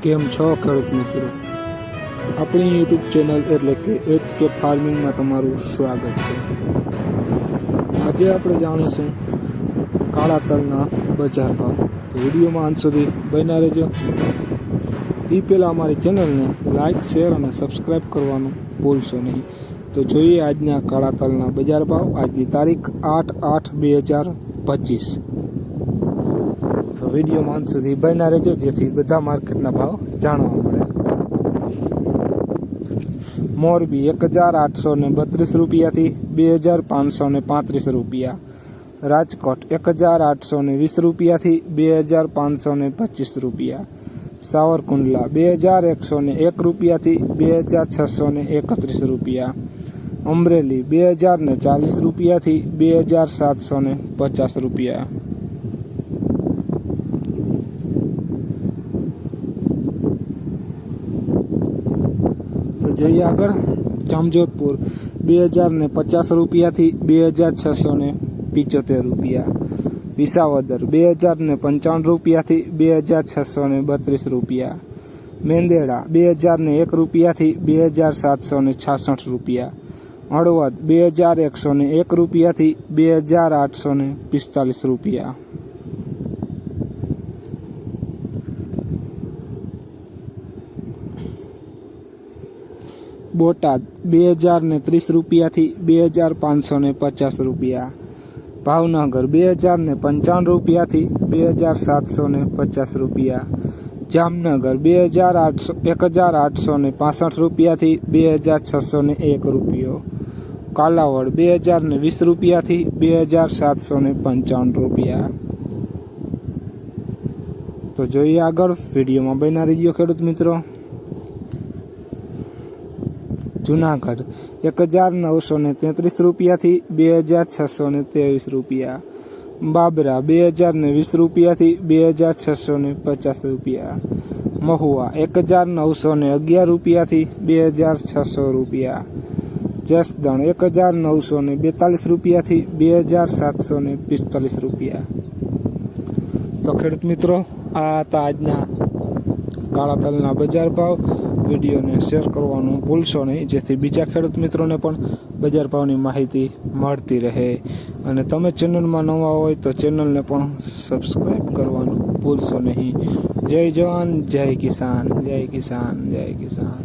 કેમ છો ખેડૂત મિત્રો? આપણી યુટ્યુબ ચેનલ એટલે કે HK ફાર્મિંગમાં તમારું સ્વાગત છે. આજે આપણે જાણીશું કાળા તલના બજાર ભાવ. તો વિડીયોમાં અંત સુધી બન્યા રહેજો. એ પહેલાં અમારી ચેનલને લાઇક, શેર અને સબસ્ક્રાઈબ કરવાનું ભૂલશો નહીં. તો જોઈએ આજના કાળા તલના બજાર ભાવ. આજની તારીખ 8/8/2025. તો વિડીયોમાં અંત સુધી બન્યા રહેજો, જેથી બધા માર્કેટના ભાવ જાણવા મળે. મોરબી 1832 રૂપિયાથી 2535 રૂપિયા. રાજકોટ 1820 રૂપિયાથી 2525 રૂપિયા. સાવરકુંડલા 2101 રૂપિયાથી 2631 રૂપિયા. અમરેલી 2040 રૂપિયાથી 2750 રૂપિયા. જોઈએ આગળ, જામજોધપુર 2050 રૂપિયાથી 2675 રૂપિયા. વિસાવદર 2055 રૂપિયાથી 2632 રૂપિયા. મેંદેડા 2001 રૂપિયાથી 2766 રૂપિયા. હળવદ 2101 રૂપિયાથી 2845 રૂપિયા. બોટાદ 2030 રૂપિયાથી 2550 રૂપિયા. ભાવનગર 2055 રૂપિયાથી 2750 રૂપિયા. જામનગર 1865 રૂપિયાથી 2601 રૂપિયો. કાલાવડ 2020 રૂપિયાથી 2755 રૂપિયા. તો જોઈએ આગળ, વિડીયોમાં બન્યા રહીજો ખેડૂત મિત્રો. જુનાગઢ 1933 રૂપિયાથી 2623 રૂપિયા. બાબરા 2020 રૂપિયાથી 2650 રૂપિયા. મહુવા 1911 રૂપિયાથી 2600 રૂપિયા. જસદણ 1942 રૂપિયાથી 2745 રૂપિયા. તો ખેડૂત મિત્રો, આ હતા આજના કાળા તલના બજાર ભાવ. વિડીયોને શેર કરવાનું ભૂલશો નહીં, જેથી બીજા ખેડૂત મિત્રોને પણ બજાર ભાવની માહિતી મળતી રહે. અને તમે ચેનલમાં નવા હોય તો ચેનલને પણ સબસ્ક્રાઈબ કરવાનું ભૂલશો નહીં. જય જવાન, જય કિસાન, જય કિસાન, જય કિસાન.